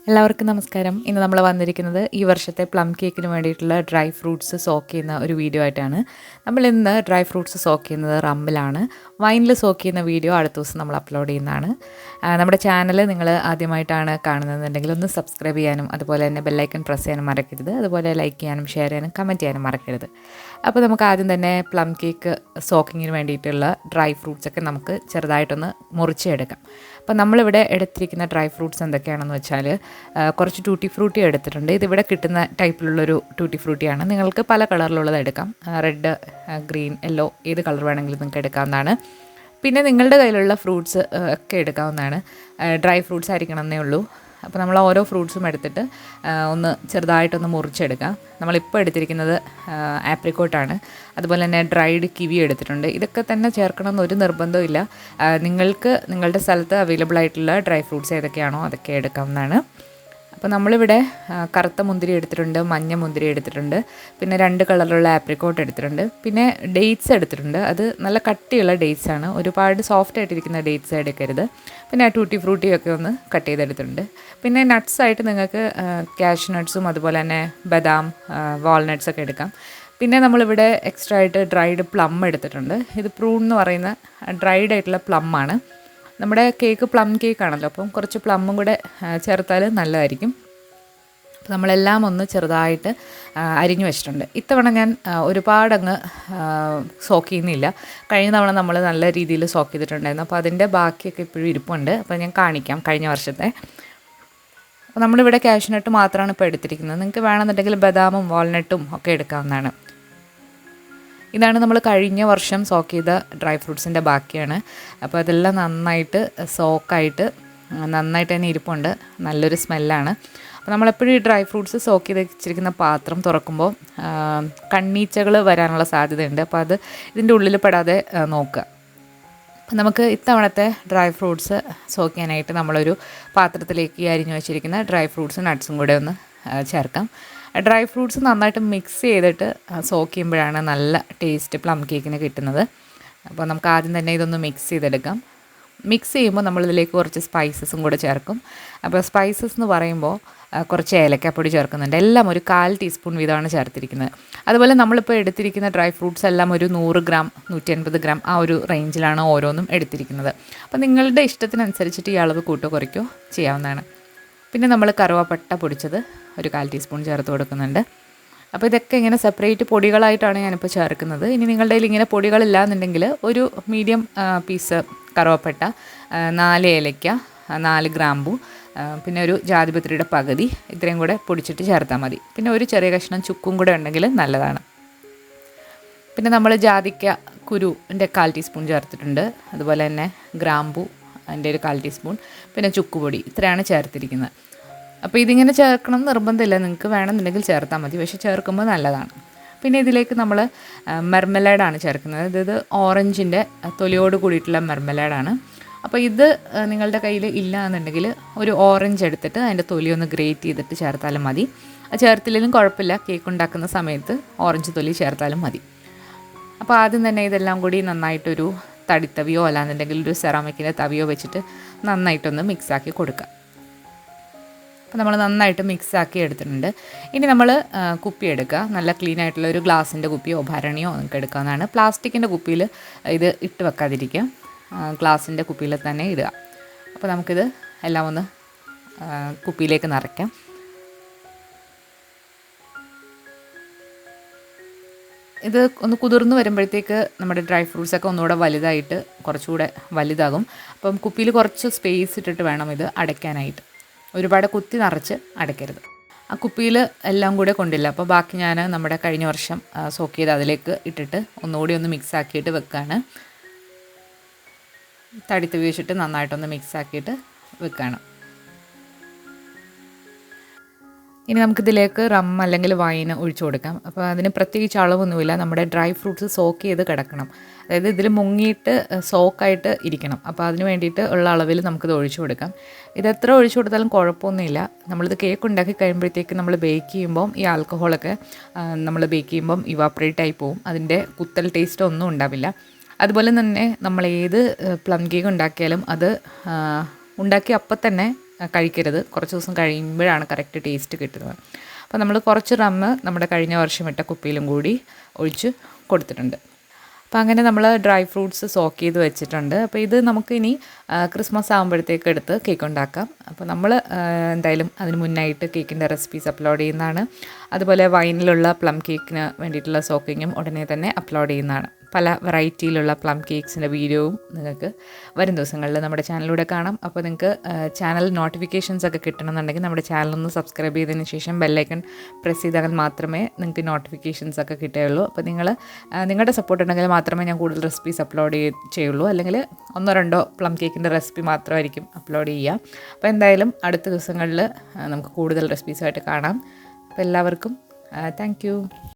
എല്ലാവർക്കും നമസ്കാരം. ഇന്ന് നമ്മൾ വന്നിരിക്കുന്നത് ഈ വർഷത്തെ പ്ലം കേക്കിന് വേണ്ടിയിട്ടുള്ള ഡ്രൈ ഫ്രൂട്ട്സ് സോക്ക് ചെയ്യുന്ന ഒരു വീഡിയോ ആയിട്ടാണ്. നമ്മൾ ഇന്ന് ഡ്രൈ ഫ്രൂട്ട്സ് സോക്ക് ചെയ്യുന്നത് റമ്മിലാണ്. വൈനിൽ സോക്ക് ചെയ്യുന്ന വീഡിയോ അടുത്ത ദിവസം നമ്മൾ അപ്ലോഡ് ചെയ്യുന്നതാണ്. നമ്മുടെ ചാനൽ നിങ്ങൾ ആദ്യമായിട്ടാണ് കാണുന്നതെന്നുണ്ടെങ്കിൽ ഒന്ന് സബ്സ്ക്രൈബ് ചെയ്യാനും അതുപോലെ തന്നെ ബെല്ലൈക്കൺ പ്രസ് ചെയ്യാനും മറക്കരുത്. അതുപോലെ ലൈക്ക് ചെയ്യാനും ഷെയർ ചെയ്യാനും കമൻറ്റ് ചെയ്യാനും മറക്കരുത്. അപ്പോൾ നമുക്ക് ആദ്യം തന്നെ പ്ലം കേക്ക് സോക്കിങ്ങിന് വേണ്ടിയിട്ടുള്ള ഡ്രൈ ഫ്രൂട്ട്സൊക്കെ നമുക്ക് ചെറുതായിട്ടൊന്ന് മുറിച്ചെടുക്കാം. അപ്പോൾ നമ്മളിവിടെ എടുത്തിരിക്കുന്ന ഡ്രൈ ഫ്രൂട്ട്സ് എന്തൊക്കെയാണെന്ന് വെച്ചാൽ കുറച്ച് ടൂട്ടി ഫ്രൂട്ടി എടുത്തിട്ടുണ്ട്. ഇതിവിടെ കിട്ടുന്ന ടൈപ്പിലുള്ളൊരു ടൂട്ടി ഫ്രൂട്ടിയാണ്. നിങ്ങൾക്ക് പല കളറിലുള്ളത് എടുക്കാം. റെഡ്, ഗ്രീൻ, യെല്ലോ ഏത് കളർ വേണമെങ്കിലും നിങ്ങൾക്ക് എടുക്കാവുന്നതാണ്. പിന്നെ നിങ്ങളുടെ കയ്യിലുള്ള ഫ്രൂട്ട്സ് ഒക്കെ എടുക്കാവുന്നതാണ്. ഡ്രൈ ഫ്രൂട്ട്സ് ആയിരിക്കണം എന്നേ ഉള്ളൂ. അപ്പോൾ നമ്മൾ ഓരോ ഫ്രൂട്ട്സും എടുത്തിട്ട് ഒന്ന് ചെറുതായിട്ടൊന്ന് മുറിച്ചെടുക്കാം. നമ്മളിപ്പോൾ എടുത്തിരിക്കുന്നത് ആപ്രിക്കോട്ടാണ്. അതുപോലെ തന്നെ ഡ്രൈഡ് കിവി എടുത്തിട്ടുണ്ട്. ഇതൊക്കെ തന്നെ ചേർക്കണമെന്ന് ഒരു നിർബന്ധവും ഇല്ല. നിങ്ങൾക്ക് നിങ്ങളുടെ സ്ഥലത്ത് അവൈലബിൾ ആയിട്ടുള്ള ഡ്രൈ ഫ്രൂട്ട്സ് ഏതൊക്കെയാണോ അതൊക്കെ എടുക്കാവുന്നതാണ്. അപ്പോൾ നമ്മളിവിടെ കറുത്ത മുന്തിരി എടുത്തിട്ടുണ്ട്, മഞ്ഞ മുന്തിരി എടുത്തിട്ടുണ്ട്, പിന്നെ 2 കളറിലുള്ള ആപ്രിക്കോട്ട് എടുത്തിട്ടുണ്ട്, പിന്നെ ഡേറ്റ്സ് എടുത്തിട്ടുണ്ട്. അത് നല്ല കട്ടിയുള്ള ഡേറ്റ്സ് ആണ്, ഒരുപാട് സോഫ്റ്റ് ആയിട്ടിരിക്കുന്ന ഡേറ്റ്സ് എടുക്കരുത്. പിന്നെ ടൂട്ടി ഫ്രൂട്ടിയൊക്കെ ഒന്ന് കട്ട് ചെയ്തെടുത്തിട്ടുണ്ട്. പിന്നെ നട്ട്സ് ആയിട്ട് നിങ്ങൾക്ക് കാഷ്യൂ നട്ട്സും അതുപോലെ തന്നെ ബദാം, വാൾനട്ട്സ് ഒക്കെ എടുക്കാം. പിന്നെ നമ്മളിവിടെ എക്സ്ട്രാ ആയിട്ട് ഡ്രൈഡ് പ്ലം എടുത്തിട്ടുണ്ട്. ഇത് പ്രൂൺ എന്ന് പറയുന്ന ഡ്രൈഡ് ആയിട്ടുള്ള പ്ലം ആണ്. നമ്മുടെ കേക്ക് പ്ലം കേക്കാണല്ലോ, അപ്പം കുറച്ച് പ്ലമ്മും കൂടെ ചേർത്താൽ നല്ലതായിരിക്കും. അപ്പോൾ നമ്മളെല്ലാം ഒന്ന് ചെറുതായിട്ട് അരിഞ്ഞു വെച്ചിട്ടുണ്ട്. ഇത്തവണ ഞാൻ ഒരുപാടങ്ങ് സോക്ക് ചെയ്യുന്നില്ല. കഴിഞ്ഞ തവണ നമ്മൾ നല്ല രീതിയിൽ സോക്ക് ചെയ്തിട്ടുണ്ടായിരുന്നു. അപ്പോൾ അതിൻ്റെ ബാക്കിയൊക്കെ ഇപ്പോഴും ഇരിപ്പുണ്ട്. അപ്പോൾ ഞാൻ കാണിക്കാം കഴിഞ്ഞ വർഷത്തെ. അപ്പോൾ നമ്മളിവിടെ കാഷ്യൂ നട്ട് മാത്രമാണ് ഇപ്പോൾ എടുത്തിരിക്കുന്നത്. നിങ്ങൾക്ക് വേണമെന്നുണ്ടെങ്കിൽ ബദാമും വാൾനട്ടും ഒക്കെ എടുക്കാവുന്നതാണ്. ഇതാണ് നമ്മൾ കഴിഞ്ഞ വർഷം സോക്ക് ചെയ്ത ഡ്രൈ ഫ്രൂട്ട്സിൻ്റെ ബാക്കിയാണ്. അപ്പോൾ അതെല്ലാം നന്നായിട്ട് സോക്കായിട്ട് നന്നായിട്ട് തന്നെ ഇരിപ്പുണ്ട്. നല്ലൊരു സ്മെല്ലാണ്. അപ്പോൾ നമ്മളെപ്പോഴും ഈ ഡ്രൈ ഫ്രൂട്ട്സ് സോക്ക് ചെയ്ത് വെച്ചിരിക്കുന്ന പാത്രം തുറക്കുമ്പോൾ കണ്ണീച്ചകൾ വരാനുള്ള സാധ്യതയുണ്ട്. അപ്പോൾ അത് ഇതിൻ്റെ ഉള്ളിൽ പെടാതെ നോക്കുക. അപ്പം നമുക്ക് ഇത്തവണത്തെ ഡ്രൈ ഫ്രൂട്ട്സ് സോക്ക് ചെയ്യാനായിട്ട് നമ്മളൊരു പാത്രത്തിലേക്ക് അരിഞ്ഞു വെച്ചിരിക്കുന്ന ഡ്രൈ ഫ്രൂട്ട്സും നട്ട്സും കൂടെ ഒന്ന് ചേർക്കാം. ഡ്രൈ ഫ്രൂട്ട്സ് നന്നായിട്ട് മിക്സ് ചെയ്തിട്ട് സോക്ക് ചെയ്യുമ്പോഴാണ് നല്ല ടേസ്റ്റ് പ്ലം കേക്കിന് കിട്ടുന്നത്. അപ്പോൾ നമുക്ക് ആദ്യം തന്നെ ഇതൊന്ന് മിക്സ് ചെയ്തെടുക്കാം. മിക്സ് ചെയ്യുമ്പോൾ നമ്മളിതിലേക്ക് കുറച്ച് സ്പൈസസും കൂടെ ചേർക്കും. അപ്പോൾ സ്പൈസസ് എന്ന് പറയുമ്പോൾ കുറച്ച് ഏലക്കാപ്പൊടി ചേർക്കുന്നുണ്ട്. എല്ലാം ഒരു 1/4 ടീസ്പൂൺ വീതമാണ് ചേർത്തിരിക്കുന്നത്. അതുപോലെ നമ്മളിപ്പോൾ എടുത്തിരിക്കുന്ന ഡ്രൈ ഫ്രൂട്ട്സ് എല്ലാം ഒരു 100 ഗ്രാം 150 ഗ്രാം ആ ഒരു റേഞ്ചിലാണ് ഓരോന്നും എടുത്തിരിക്കുന്നത്. അപ്പോൾ നിങ്ങളുടെ ഇഷ്ടത്തിനനുസരിച്ചിട്ട് ഈ അളവ് കൂട്ടോ കുറയ്ക്കോ ചെയ്യാവുന്നതാണ്. പിന്നെ നമ്മൾ കറുവപ്പട്ട പൊടിച്ചത് ഒരു 1/4 ടീസ്പൂൺ ചേർത്ത് കൊടുക്കുന്നുണ്ട്. അപ്പോൾ ഇതൊക്കെ ഇങ്ങനെ സെപ്പറേറ്റ് പൊടികളായിട്ടാണ് ഞാനിപ്പോൾ ചേർക്കുന്നത്. ഇനി നിങ്ങളുടെ കയ്യിൽ ഇങ്ങനെ പൊടികളില്ല എന്നുണ്ടെങ്കിൽ ഒരു മീഡിയം പീസ് കറുവപ്പട്ട, 4 ഏലയ്ക്ക, 4 ഗ്രാമ്പു, പിന്നെ ഒരു ജാതിപത്രിയുടെ പകുതി ഇത്രയും കൂടെ പൊടിച്ചിട്ട് ചേർത്താൽ മതി. പിന്നെ ഒരു ചെറിയ കഷ്ണം ചുക്കും കൂടെ ഉണ്ടെങ്കിൽ നല്ലതാണ്. പിന്നെ നമ്മൾ ജാതിക്ക കുരുവിൻ്റെ 1/4 ടീസ്പൂൺ ചേർത്തിട്ടുണ്ട്. അതുപോലെ തന്നെ ഗ്രാമ്പു അതിൻ്റെ ഒരു 1/4 ടീസ്പൂൺ, പിന്നെ ചുക്കുപൊടി ഇത്രയാണ് ചേർത്തിരിക്കുന്നത്. അപ്പോൾ ഇതിങ്ങനെ ചേർക്കണം നിർബന്ധമില്ല, നിങ്ങൾക്ക് വേണമെന്നുണ്ടെങ്കിൽ ചേർത്താൽ മതി, പക്ഷേ ചേർക്കുമ്പോൾ നല്ലതാണ്. പിന്നെ ഇതിലേക്ക് നമ്മൾ മെർമലേഡാണ് ചേർക്കുന്നത്. ഇത് ഓറഞ്ചിൻ്റെ തൊലിയോട് കൂടിയിട്ടുള്ള മെർമലേഡാണ്. അപ്പോൾ ഇത് നിങ്ങളുടെ കയ്യിൽ ഇല്ല എന്നുണ്ടെങ്കിൽ ഒരു ഓറഞ്ച് എടുത്തിട്ട് അതിൻ്റെ തൊലി ഒന്ന് ഗ്രേറ്റ് ചെയ്തിട്ട് ചേർത്താലും മതി. ചേർത്തില്ലെങ്കിലും കുഴപ്പമില്ല, കേക്ക് ഉണ്ടാക്കുന്ന സമയത്ത് ഓറഞ്ച് തൊലി ചേർത്താലും മതി. അപ്പോൾ ആദ്യം തന്നെ ഇതെല്ലാം കൂടി നന്നായിട്ടൊരു തടിത്തവിയോ അല്ലാന്നുണ്ടെങ്കിൽ ഒരു സെറാമിക്കിൻ്റെ തവിയോ വെച്ചിട്ട് നന്നായിട്ടൊന്ന് മിക്സാക്കി കൊടുക്കുക. അപ്പോൾ നമ്മൾ നന്നായിട്ട് മിക്സാക്കി എടുത്തിട്ടുണ്ട്. ഇനി നമ്മൾ കുപ്പി എടുക്കുക. നല്ല ക്ലീൻ ആയിട്ടുള്ള ഒരു ഗ്ലാസിൻ്റെ കുപ്പിയോ ഭരണിയോ നിങ്ങൾക്ക് എടുക്കാവുന്നതാണ്. പ്ലാസ്റ്റിക്കിൻ്റെ കുപ്പിയിൽ ഇത് ഇട്ട് വെക്കാതിരിക്കുക, ഗ്ലാസിൻ്റെ കുപ്പിയിൽ തന്നെ ഇടുക. അപ്പോൾ നമുക്കിത് എല്ലാം ഒന്ന് കുപ്പിയിലേക്ക് നിറയ്ക്കാം. ഇത് ഒന്ന് കുതിർന്ന് വരുമ്പോഴത്തേക്ക് നമ്മുടെ ഡ്രൈ ഫ്രൂട്ട്സൊക്കെ ഒന്നുകൂടെ വലുതായിട്ട് കുറച്ചുകൂടെ വലുതാകും. അപ്പം കുപ്പിയിൽ കുറച്ച് സ്പേസ് ഇട്ടിട്ട് വേണം ഇത് അടയ്ക്കാനായിട്ട്. ഒരുപാട് കുത്തി നിറച്ച് അടയ്ക്കരുത്. ആ കുപ്പിയിൽ എല്ലാം കൂടെ കൊണ്ടില്ല. അപ്പോൾ ബാക്കി ഞാൻ നമ്മുടെ കഴിഞ്ഞ വർഷം സോക്ക് ചെയ്ത് അതിലേക്ക് ഇട്ടിട്ട് ഒന്നുകൂടി ഒന്ന് മിക്സ് ആക്കിയിട്ട് വെക്കുകയാണ്. തടിത്തവി വെച്ചിട്ട് നന്നായിട്ടൊന്ന് മിക്സ് ആക്കിയിട്ട് വെക്കുകയാണ്. ഇനി നമുക്കിതിലേക്ക് റം അല്ലെങ്കിൽ വൈൻ ഒഴിച്ചു കൊടുക്കാം. അപ്പോൾ അതിന് പ്രത്യേകിച്ച് അളവൊന്നുമില്ല. നമ്മുടെ ഡ്രൈ ഫ്രൂട്ട്സ് സോക്ക് ചെയ്ത് കിടക്കണം, അതായത് ഇതിൽ മുങ്ങിയിട്ട് സോക്കായിട്ട് ഇരിക്കണം. അപ്പോൾ അതിന് വേണ്ടിയിട്ട് ഉള്ള അളവിൽ നമുക്കിത് ഒഴിച്ചു കൊടുക്കാം. ഇത് എത്ര ഒഴിച്ചു കൊടുത്താലും കുഴപ്പമൊന്നുമില്ല. നമ്മളിത് കേക്ക് ഉണ്ടാക്കി കഴിയുമ്പോഴത്തേക്ക് നമ്മൾ ബേക്ക് ചെയ്യുമ്പം ഈ ആൽക്കഹോളൊക്കെ നമ്മൾ ബേക്ക് ചെയ്യുമ്പം ഇവാപ്പറേറ്റ് ആയി പോവും. അതിൻ്റെ കുത്തൽ ടേസ്റ്റ് ഒന്നും ഉണ്ടാവില്ല. അതുപോലെ തന്നെ നമ്മൾ ഏത് പ്ലം കേക്ക് ഉണ്ടാക്കിയാലും അത് ഉണ്ടാക്കി അപ്പം തന്നെ കഴിക്കരുത്. കുറച്ച് ദിവസം കഴിയുമ്പോഴാണ് കറക്റ്റ് ടേസ്റ്റ് കിട്ടുന്നത്. അപ്പോൾ നമ്മൾ കുറച്ച് റമ്മ് നമ്മുടെ കഴിഞ്ഞ വർഷം ഇട്ട കുപ്പിയിലും കൂടി ഒഴിച്ച് കൊടുത്തിട്ടുണ്ട്. അപ്പോൾ അങ്ങനെ നമ്മൾ ഡ്രൈ ഫ്രൂട്ട്സ് സോക്ക് ചെയ്ത് വെച്ചിട്ടുണ്ട്. അപ്പോൾ ഇത് നമുക്കിനി ക്രിസ്മസ് ആകുമ്പോഴത്തേക്ക് എടുത്ത് കേക്ക് ഉണ്ടാക്കാം. അപ്പോൾ നമ്മൾ എന്തായാലും അതിന് മുന്നായിട്ട് കേക്കിൻ്റെ റെസിപ്പീസ് അപ്ലോഡ് ചെയ്യുന്നതാണ്. അതുപോലെ വൈനിലുള്ള പ്ലം കേക്കിന് വേണ്ടിയിട്ടുള്ള സോക്കിങ്ങും ഉടനെ തന്നെ അപ്ലോഡ് ചെയ്യുന്നതാണ്. പല വെറൈറ്റിയിലുള്ള പ്ലം കേക്ക്സിൻ്റെ വീഡിയോവും നിങ്ങൾക്ക് വരും ദിവസങ്ങളിൽ നമ്മുടെ ചാനലിലൂടെ കാണാം. അപ്പോൾ നിങ്ങൾക്ക് ചാനൽ നോട്ടിഫിക്കേഷൻസ് ഒക്കെ കിട്ടണമെന്നുണ്ടെങ്കിൽ നമ്മുടെ ചാനലൊന്ന് സബ്സ്ക്രൈബ് ചെയ്തതിന് ശേഷം ബെല്ലൈക്കൺ പ്രസ് ചെയ്താൽ മാത്രമേ നിങ്ങൾക്ക് നോട്ടിഫിക്കേഷൻസ് ഒക്കെ കിട്ടുകയുള്ളൂ. അപ്പോൾ നിങ്ങളുടെ സപ്പോർട്ട് ഉണ്ടെങ്കിൽ മാത്രമേ ഞാൻ കൂടുതൽ റെസിപ്പീസ് അപ്ലോഡ് ചെയ്യുള്ളൂ. അല്ലെങ്കിൽ 1-2 പ്ലം കേക്കിൻ്റെ റെസിപ്പി മാത്രമായിരിക്കും അപ്ലോഡ് ചെയ്യുക. അപ്പോൾ എന്തായാലും അടുത്ത ദിവസങ്ങളിൽ നമുക്ക് കൂടുതൽ റെസിപ്പീസുമായിട്ട് കാണാം. അപ്പോൾ എല്ലാവർക്കും താങ്ക് യു.